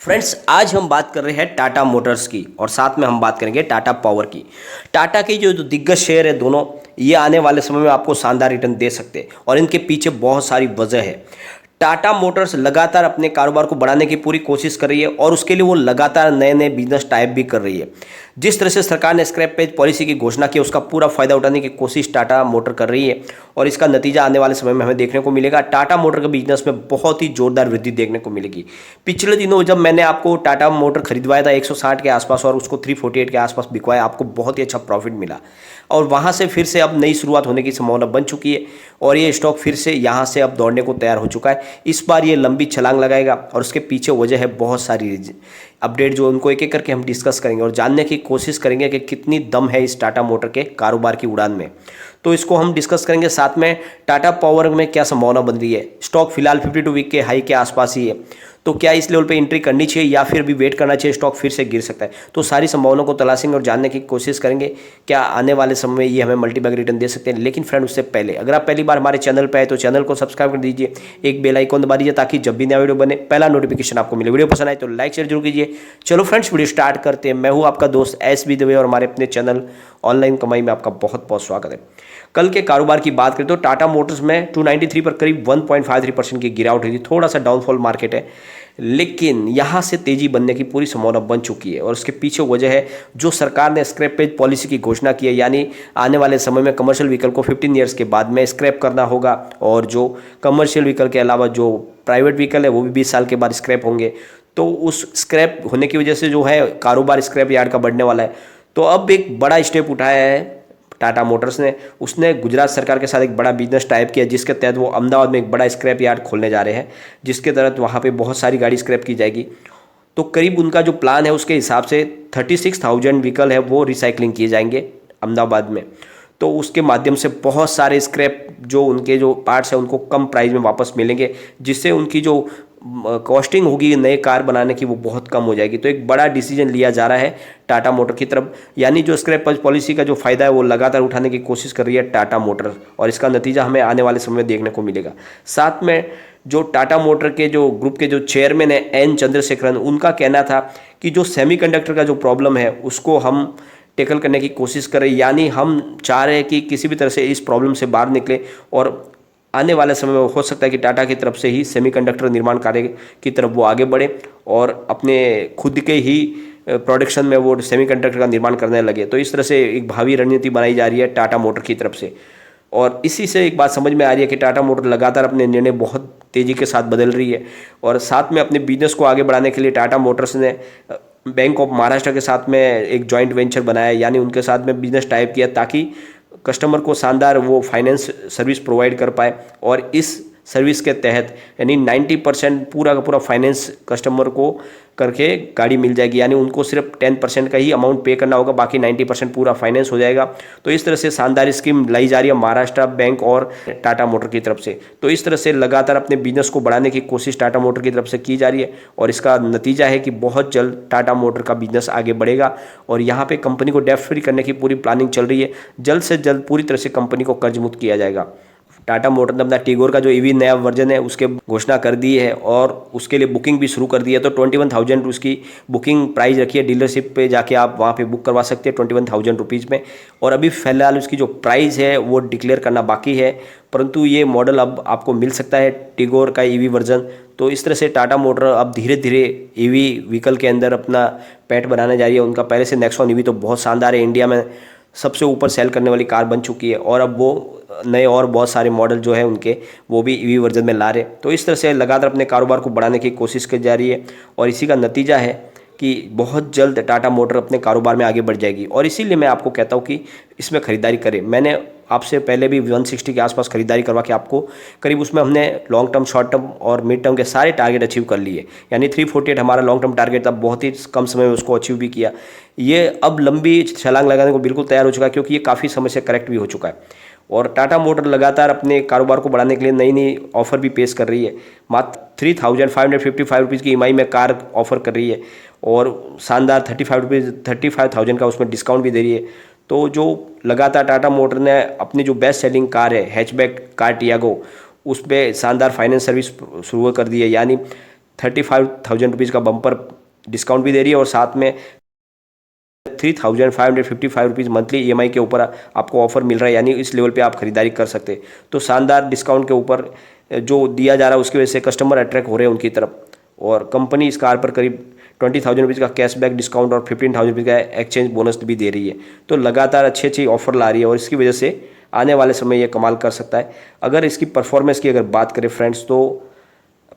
Friends, आज हम बात कर रहे हैं टाटा मोटर्स की और साथ में हम बात करेंगे टाटा पावर की। टाटा के जो दिग्गज शेयर है दोनों, ये आने वाले समय में आपको शानदार रिटर्न दे सकते हैं और इनके पीछे बहुत सारी वजह है। टाटा मोटर्स लगातार अपने कारोबार को बढ़ाने की पूरी कोशिश कर रही है और उसके लिए वो लगातार नए नए बिजनेस टाइप भी कर रही है। जिस तरह से सरकार ने स्क्रैप पेज पॉलिसी की घोषणा की, उसका पूरा फायदा उठाने की कोशिश टाटा मोटर कर रही है और इसका नतीजा आने वाले समय में हमें देखने को मिलेगा। टाटा मोटर के बिजनेस में बहुत ही जोरदार वृद्धि देखने को मिलेगी। पिछले दिनों जब मैंने आपको टाटा मोटर खरीदवाया था 160 के आसपास और उसको 348 के आसपास बिकवाया, आपको बहुत ही अच्छा प्रॉफिट मिला और वहाँ से फिर से अब नई शुरुआत होने की संभावना बन चुकी है और ये स्टॉक फिर से यहाँ से अब दौड़ने को तैयार हो चुका है। इस बार ये लंबी छलांग लगाएगा और उसके पीछे वजह है बहुत सारी अपडेट, जो उनको एक एक करके हम डिस्कस करेंगे और जानने की कोशिश करेंगे कि कितनी दम है इस टाटा मोटर के कारोबार की उड़ान में। तो इसको हम डिस्कस करेंगे। साथ में टाटा पावर में क्या संभावना बन रही है। स्टॉक फिलहाल 52 वीक के हाई के आसपास ही है, तो क्या इस लेवल पे एंट्री करनी चाहिए या फिर भी वेट करना चाहिए, स्टॉक फिर से गिर सकता है। तो सारी संभावनाओं को तलाशेंगे और जानने की कोशिश करेंगे क्या आने वाले समय में ये हमें मल्टीबैग रिटर्न दे सकते हैं। लेकिन फ्रेंड, उससे पहले अगर आप पहली बार हमारे चैनल पर आए तो चैनल को सब्सक्राइब कर दीजिए, एक बेल आइकन दबा दीजिए ताकि जब भी नया वीडियो बने पहला नोटिफिकेशन आपको मिले। वीडियो पसंद आए तो लाइक शेयर जरूर कीजिए। चलो फ्रेंड्स, वीडियो स्टार्ट करते हैं। मैं हूँ आपका दोस्त एस बी दवे और हमारे अपने चैनल ऑनलाइन कमाई में आपका बहुत बहुत स्वागत है। कल के कारोबार की बात करें तो टाटा मोटर्स में 293 पर करीब 1.53% की गिरावट हुई थी। थोड़ा सा डाउनफॉल मार्केट है, लेकिन यहाँ से तेजी बनने की पूरी संभावना बन चुकी है और उसके पीछे वजह है जो सरकार ने स्क्रैप पेज पॉलिसी की घोषणा की है, यानी आने वाले समय में कमर्शियल व्हीकल को 15 ईयर्स के बाद में स्क्रैप करना होगा और जो कमर्शियल व्हीकल के अलावा जो प्राइवेट व्हीकल है वो भी 20 साल के बाद स्क्रैप होंगे। तो उस स्क्रैप होने की वजह से जो है कारोबार स्क्रैप यार्ड का बढ़ने वाला है। तो अब एक बड़ा स्टेप उठाया है टाटा मोटर्स ने। उसने गुजरात सरकार के साथ एक बड़ा बिजनेस टाइप किया जिसके तहत वो अहमदाबाद में एक बड़ा स्क्रैप यार्ड खोलने जा रहे हैं, जिसके तहत वहाँ पे बहुत सारी गाड़ी स्क्रैप की जाएगी। तो करीब उनका जो प्लान है उसके हिसाब से 36,000 व्हीकल है वो रिसाइकलिंग किए जाएंगे अहमदाबाद में। तो उसके माध्यम से बहुत सारे स्क्रैप जो उनके जो पार्ट्स हैं उनको कम प्राइस में वापस मिलेंगे, जिससे उनकी जो कॉस्टिंग होगी नए कार बनाने की वो बहुत कम हो जाएगी। तो एक बड़ा डिसीजन लिया जा रहा है टाटा मोटर की तरफ, यानी जो स्क्रैप पॉलिसी का जो फायदा है वो लगातार उठाने की कोशिश कर रही है टाटा मोटर और इसका नतीजा हमें आने वाले समय में देखने को मिलेगा। साथ में जो टाटा मोटर के जो ग्रुप के जो चेयरमैन है एन चंद्रशेखरन, उनका कहना था कि जो सेमीकंडक्टर का जो प्रॉब्लम है उसको हम टेकल करने की कोशिश करें, यानी हम चाह रहे हैं कि किसी भी तरह से इस प्रॉब्लम से बाहर निकले और आने वाले समय में हो सकता है कि टाटा की तरफ से ही सेमीकंडक्टर निर्माण कार्य की तरफ वो आगे बढ़े और अपने खुद के ही प्रोडक्शन में वो सेमीकंडक्टर का निर्माण करने लगे। तो इस तरह से एक भावी रणनीति बनाई जा रही है टाटा मोटर की तरफ से और इसी से एक बात समझ में आ रही है कि टाटा मोटर लगातार अपने निर्णय बहुत तेज़ी के साथ बदल रही है और साथ में अपने बिजनेस को आगे बढ़ाने के लिए टाटा मोटर्स ने बैंक ऑफ महाराष्ट्र के साथ में एक जॉइंट वेंचर बनाया, यानी उनके साथ में बिजनेस टाइप किया ताकि कस्टमर को शानदार वो फाइनेंस सर्विस प्रोवाइड कर पाए और इस सर्विस के तहत यानी 90% पूरा का पूरा फाइनेंस कस्टमर को करके गाड़ी मिल जाएगी, यानी उनको सिर्फ 10% का ही अमाउंट पे करना होगा, बाकी 90% पूरा फाइनेंस हो जाएगा। तो इस तरह से शानदार स्कीम लाई जा रही है महाराष्ट्र बैंक और टाटा मोटर की तरफ से। तो इस तरह से लगातार अपने बिजनेस को बढ़ाने की कोशिश टाटा मोटर की तरफ से की जा रही है और इसका नतीजा है कि बहुत जल्द टाटा मोटर का बिजनेस आगे बढ़ेगा और यहाँ पे कंपनी को डेब्ट फ्री करने की पूरी प्लानिंग चल रही है। जल्द से जल्द पूरी तरह से कंपनी को कर्ज मुक्त किया जाएगा। टाटा मोटर ने अपना टिगोर का जो ईवी नया वर्जन है उसके घोषणा कर दी है और उसके लिए बुकिंग भी शुरू कर दी है। तो 21,000 उसकी बुकिंग प्राइस रखी है, डीलरशिप पे जाके आप वहाँ पे बुक करवा सकते हैं 21,000 रुपीज़ में। और अभी फिलहाल उसकी जो प्राइस है वो डिक्लेयर करना बाकी है, परंतु ये मॉडल अब आपको मिल सकता है टिगोर का ईवी वर्जन। तो इस तरह से टाटा मोटर अब धीरे धीरे ईवी व्हीकल के अंदर अपना पैठ बनाने जा रही है। उनका पहले से नेक्सॉन ईवी तो बहुत शानदार है, इंडिया में सबसे ऊपर सेल करने वाली कार बन चुकी है और अब वो नए और बहुत सारे मॉडल जो है उनके वो भी ईवी वर्जन में ला रहे। तो इस तरह से लगातार अपने कारोबार को बढ़ाने की कोशिश की जा रही है और इसी का नतीजा है कि बहुत जल्द टाटा मोटर अपने कारोबार में आगे बढ़ जाएगी और इसीलिए मैं आपको कहता हूँ कि इसमें खरीदारी करें। मैंने आपसे पहले भी 160 के आसपास खरीदारी करवा के आपको करीब उसमें हमने लॉन्ग टर्म, शॉर्ट टर्म और मिड टर्म के सारे टारगेट अचीव कर लिए, यानी 348 हमारा लॉन्ग टर्म टारगेट था, बहुत ही कम समय में उसको अचीव भी किया। ये अब लंबी छलांग लगाने को बिल्कुल तैयार हो चुका है क्योंकि ये काफ़ी समय से करेक्ट भी हो चुका है और टाटा मोटर लगातार अपने कारोबार को बढ़ाने के लिए नई नई ऑफर भी पेश कर रही है। मात्र 3,555 रुपीज़ की ईएमआई में कार ऑफर कर रही है और शानदार 35,000 का उसमें डिस्काउंट भी दे रही है। तो जो लगातार टाटा मोटर ने अपनी जो बेस्ट सेलिंग कार है हैचबैक कार टियागो, उस पर शानदार फाइनेंस सर्विस शुरू कर दी है, यानी ₹35,000 का बम्पर डिस्काउंट भी दे रही है और साथ में ₹3,555 मंथली EMI के ऊपर आपको ऑफर मिल रहा है, यानी इस लेवल पे आप खरीदारी कर सकते हैं। तो शानदार डिस्काउंट के ऊपर जो दिया जा रहा है उसकी वजह से कस्टमर अट्रैक्ट हो रहे हैं उनकी तरफ, और कंपनी इस कार पर करीब ₹20,000 का कैशबैक डिस्काउंट और ₹15,000 का एक्सचेंज बोनस भी दे रही है। तो लगातार अच्छी अच्छी ऑफर ला रही है और इसकी वजह से आने वाले समय ये कमाल कर सकता है। अगर इसकी परफॉर्मेंस की अगर बात करें फ्रेंड्स, तो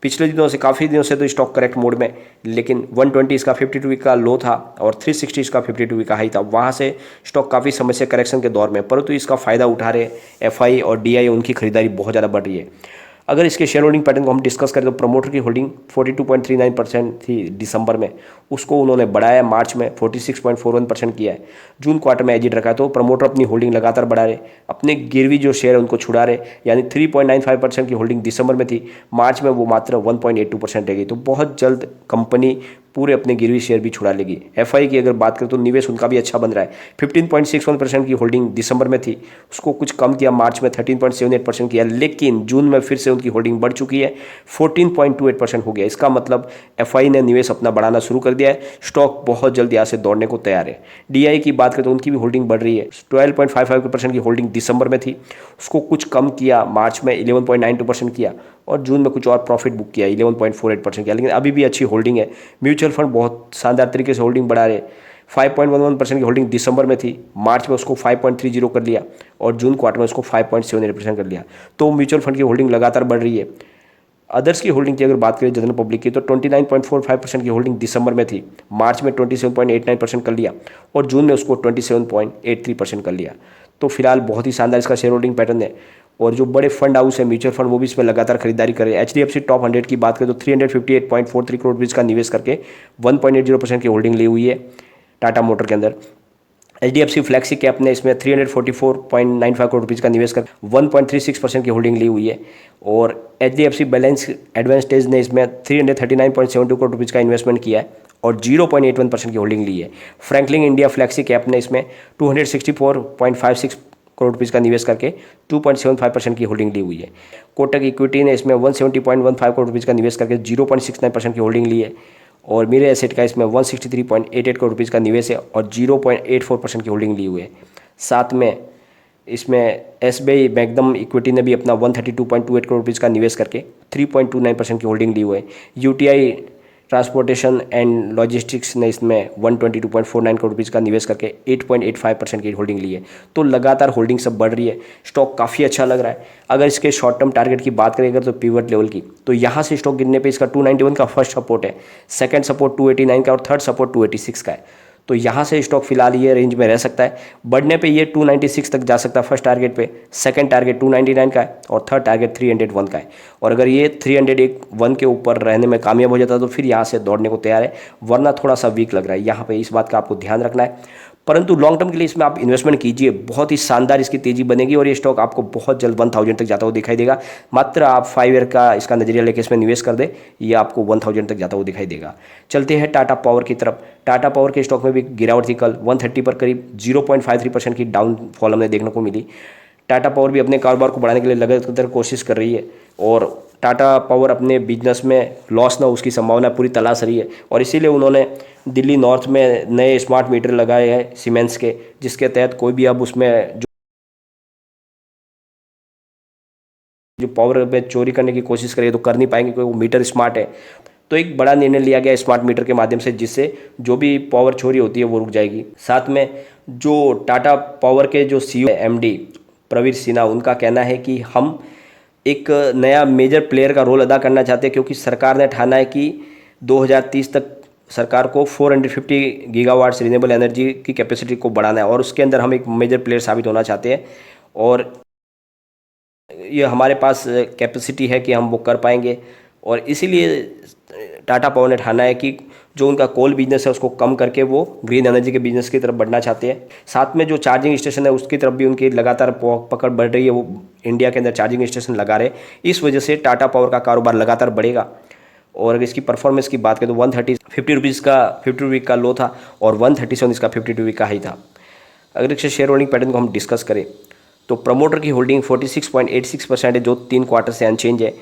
पिछले दिनों से काफ़ी दिनों से तो स्टॉक करेक्ट मोड में, लेकिन 120 इसका 52 वीक का लो था और 360 इसका 52 वीक का हाई था। वहाँ से स्टॉक काफ़ी समय से करेक्शन के दौर में, परंतु इसका फ़ायदा उठा रहे FI और DI, उनकी खरीदारी बहुत ज़्यादा बढ़ रही है। अगर इसके शेयर होल्डिंग पैटर्न को हम डिस्कस करें तो प्रमोटर की होल्डिंग 42.39% थी दिसंबर में, उसको उन्होंने बढ़ाया मार्च में 46.41% किया है। जून क्वार्टर में एजिट रखा है, तो प्रमोटर अपनी होल्डिंग लगातार बढ़ा रहे, अपने गिरवी जो शेयर है उनको छुड़ा रहे, यानी 3.95% की होल्डिंग दिसंबर में थी, मार्च में वो मात्र 1.82% रह गई। तो बहुत जल्द कंपनी पूरे अपने गिरवी शेयर भी छुड़ा लेगी। FI की अगर बात करें तो निवेश उनका भी अच्छा बन रहा है। 15.61% की होल्डिंग दिसंबर में थी, उसको कुछ कम किया, मार्च में 13.78% किया, लेकिन जून में फिर से उनकी होल्डिंग बढ़ चुकी है, 14.28% हो गया। इसका मतलब FI ने निवेश अपना बढ़ाना शुरू कर दिया है। स्टॉक बहुत जल्द यहाँ से दौड़ने को तैयार है। DI की बात करें तो उनकी भी होल्डिंग बढ़ रही है। 12.55% की होल्डिंग दिसंबर में थी, उसको कुछ कम किया, मार्च में 11.92% किया और जून में कुछ और प्रॉफिट बुक किया, 11.48% किया, लेकिन अभी भी अच्छी होल्डिंग है। म्यूचुअल फंड बहुत शानदार तरीके से होल्डिंग बढ़ा रहे। 5.11% की होल्डिंग दिसंबर में थी, मार्च में उसको 5.30 कर लिया और जून क्वार्टर में उसको 5.78% कर लिया। तो म्यूचुअल फंड की होल्डिंग लगातार बढ़ रही है। अदर्स की होल्डिंग की अगर बात करें जनरल पब्लिक की, तो 29.45% की होल्डिंग दिसंबर में थी, मार्च में 27.89% कर लिया और जून में उसको 27.83% कर लिया। तो फिलहाल बहुत ही शानदार इसका शेयर होल्डिंग पैटर्न है और जो बड़े फंड हाउस है म्यूचुअल फंड, वो भी इसमें लगातार खरीदारी कर रहे हैं। HDFC टॉप 100 की बात करें तो 358.43 करोड़ रुपये का निवेश करके 1.80% की होल्डिंग ली हुई है टाटा मोटर के अंदर। HDFC फ्लैक्सी कैप ने इसमें 344.95 करोड़ रुपीज़ का निवेश कर 1.36% की होल्डिंग ली हुई है और HDFC बैलेंस एडवांटेज ने इसमें 339.72 करोड़ रुपीज़ का इन्वेस्टमेंट किया है और 0.81% की होल्डिंग ली है। फ्रैंकलिन इंडिया फ्लैक्सी कैप ने इसमें 264.56 करोड़ रुपीज़ का निवेश करके 2.75% की होल्डिंग ली हुई है। कोटक इक्विटी ने इसमें 170.15 करोड़ रुपीज़ का निवेश करके 0.69% की होल्डिंग ली है और मेरे एसेट का इसमें 163.88 करोड़ रुपीज़ का निवेश है और 0.84% की होल्डिंग ली हुई है। साथ में इसमें SBI मैग्नम इक्विटी ने भी अपना 132.28 करोड़ रुपीज़ का निवेश करके 3.29% की होल्डिंग ली हुई है। UTI ट्रांसपोर्टेशन एंड लॉजिस्टिक्स ने इसमें 122.49 करोड़ रुपीज़ का निवेश करके 8.85% की होल्डिंग ली है। तो लगातार होल्डिंग सब बढ़ रही है, स्टॉक काफ़ी अच्छा लग रहा है। अगर इसके शॉर्ट टर्म टारगेट की बात करें तो पिवट लेवल की, तो यहाँ से स्टॉक गिरने पे इसका 291 का फर्स्ट सपोर्ट है, सेकंड सपोर्ट 289 का और थर्ड सपोर्ट 286 का है। तो यहाँ से स्टॉक फिलहाल ये रेंज में रह सकता है। बढ़ने पे ये 296 तक जा सकता है फर्स्ट टारगेट पे, सेकंड टारगेट 299 का है और थर्ड टारगेट 301 का है। और अगर ये 301 के ऊपर रहने में कामयाब हो जाता है तो फिर यहाँ से दौड़ने को तैयार है, वरना थोड़ा सा वीक लग रहा है। यहाँ पे इस बात का आपको ध्यान रखना है, परंतु लॉन्ग टर्म के लिए इसमें आप इन्वेस्टमेंट कीजिए, बहुत ही शानदार इसकी तेजी बनेगी और ये स्टॉक आपको बहुत जल्द 1000 तक जाता हुआ दिखाई देगा। मात्र आप 5 ईयर का इसका नजरिया लेकर इसमें निवेश कर दे, ये आपको 1000 तक जाता हुआ दिखाई देगा। चलते हैं टाटा पावर की तरफ। टाटा पावर के स्टॉक में भी गिरावट थी कल, 130 पर करीब 0.53% की डाउनफॉल हमें देखने को मिली। टाटा पावर भी अपने कारोबार को बढ़ाने के लिए लगातार कोशिश कर रही है और टाटा पावर अपने बिजनेस में लॉस ना उसकी संभावना पूरी तलाश रही है और इसीलिए उन्होंने दिल्ली नॉर्थ में नए स्मार्ट मीटर लगाए हैं सीमेंस के, जिसके तहत कोई भी अब उसमें जो पावर में चोरी करने की कोशिश करे तो कर नहीं पाएंगे, क्योंकि वो मीटर स्मार्ट है। तो एक बड़ा निर्णय लिया गया स्मार्ट मीटर के माध्यम से, जिससे जो भी पावर चोरी होती है वो रुक जाएगी। साथ में जो टाटा पावर के जो CEO MD प्रवीर सिन्हा, उनका कहना है कि हम एक नया मेजर प्लेयर का रोल अदा करना चाहते हैं, क्योंकि सरकार ने ठाना है कि 2030 तक सरकार को 450 गीगावाट्स रिन्यूएबल एनर्जी की कैपेसिटी को बढ़ाना है और उसके अंदर हम एक मेजर प्लेयर साबित होना चाहते हैं और ये हमारे पास कैपेसिटी है कि हम वो कर पाएंगे। और इसीलिए टाटा पावर ने ठाना है कि जो उनका कोल बिजनेस है उसको कम करके वो ग्रीन एनर्जी के बिजनेस की तरफ बढ़ना चाहते हैं। साथ में जो चार्जिंग स्टेशन है उसकी तरफ भी उनकी लगातार पकड़ बढ़ रही है, वो इंडिया के अंदर चार्जिंग स्टेशन लगा रहे। इस वजह से टाटा पावर का कारोबार लगातार बढ़ेगा। और अगर इसकी परफॉर्मेंस की बात करें तो 150 रुपीज़ का 52 वीक का लो था और 137 इसका 52 वीक का हाई था। अगर इसके शेयर होल्डिंग पैटर्न को हम डिस्कस करें तो प्रमोटर की होल्डिंग 46.86% है, जो 3 क्वार्टर से अनचेंज है।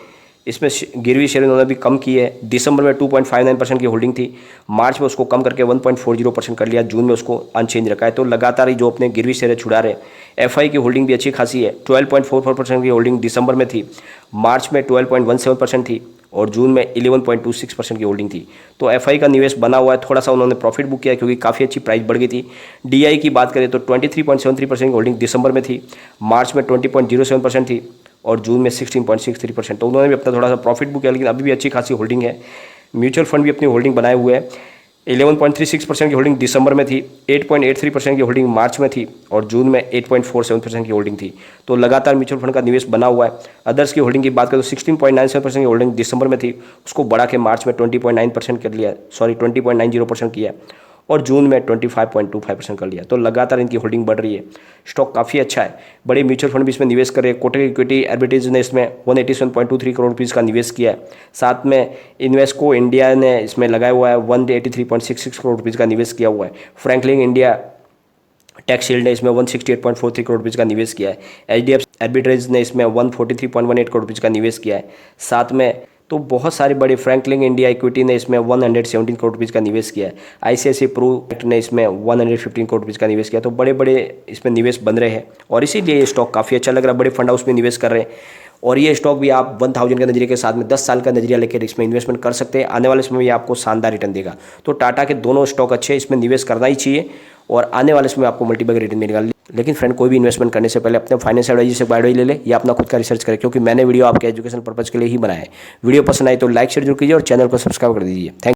इसमें गिरवी शेयर उन्होंने भी कम की है। दिसंबर में 2.59% की होल्डिंग थी, मार्च में उसको कम करके 1.40% कर लिया, जून में उसको अनचेंज रखा है। तो लगातार ही जो अपने गिरवी शेयर छुड़ा रहे। एफआई की होल्डिंग भी अच्छी खासी है, 12.44% की होल्डिंग दिसंबर में थी, मार्च में 12.17% थी और जून में 11.26% की होल्डिंग थी। तो एफआई का निवेश बना हुआ है। थोड़ा सा उन्होंने प्रॉफिट बुक किया क्योंकि काफ़ी अच्छी प्राइस बढ़ गई थी। डीआई की बात करें तो 23.73% की होल्डिंग दिसंबर में थी, मार्च में 20.07% थी और जून में 16.63%। तो उन्होंने भी अपना थोड़ा सा प्रॉफिट बुक किया, लेकिन अभी भी अच्छी खासी होल्डिंग है। म्यूचुअल फंड भी अपनी होल्डिंग बनाए हुए हैं। 11.36% की होल्डिंग दिसंबर में थी, 8.83% की होल्डिंग मार्च में थी और जून में 8.47% की होल्डिंग थी। तो लगातार म्यूचुअल फंड का निवेश बना हुआ है। अदर्स की होल्डिंग की बात करें तो 16.97% की होल्डिंग दिसंबर में थी, उसको बढ़ा के मार्च में 20.9% कर लिया, 20.90% किया और जून में 25.25% कर लिया। तो लगातार इनकी होल्डिंग बढ़ रही है। स्टॉक काफ़ी अच्छा है, बड़े म्यूचुअल फंड भी इसमें निवेश कर रहे हैं। कोटक इक्विटी आर्बिट्रेज ने इसमें 187.23 करोड़ रुपीज़ का निवेश किया है। साथ में इन्वेस्को इंडिया ने इसमें लगाया हुआ है 183.66 करोड़ रुपीज़ का निवेश किया हुआ है। फ्रैंकलिन इंडिया टैक्स शील्ड ने इसमें 168.43 करोड़ रुपीज़ का निवेश किया है। एचडीएफसी आर्बिट्रेज ने इसमें 143.18 करोड़ रुपीज़ का निवेश किया है। साथ में तो बहुत सारे बड़े, फ्रैंकलिन इंडिया इक्विटी ने इसमें 117 करोड़ रुपीज़ का निवेश किया है। आईसीआईसीआई प्रू ने इसमें 115 करोड़ रुपीज़ का निवेश किया। तो बड़े बड़े इसमें निवेश बन रहे हैं और इसीलिए ये स्टॉक काफ़ी अच्छा लग रहा है। बड़े फंड हाउस में निवेश कर रहे हैं और ये स्टॉक भी आप 1000 के नजरिए के साथ में 10 साल का नजरिया लेकर इसमें इन्वेस्टमेंट कर सकते हैं। आने वाले समय में ये आपको शानदार रिटर्न देगा। तो टाटा के दोनों स्टॉक अच्छे हैं, इसमें निवेश करना ही चाहिए और आने वाले समय आपको मल्टीबैग रिटर्न मिलेगा। लेकिन फ्रेंड, कोई भी इन्वेस्टमेंट करने से पहले अपने फाइनेंशियल एडवाइजर से बायोडाटा ले ले या अपना खुद का रिसर्च करें, क्योंकि मैंने वीडियो आपके एजुकेशन पर्पज के लिए ही बनाया है। वीडियो पसंद आए तो लाइक शेयर जरूर कीजिए और चैनल को सब्सक्राइब कर दीजिए। थैंक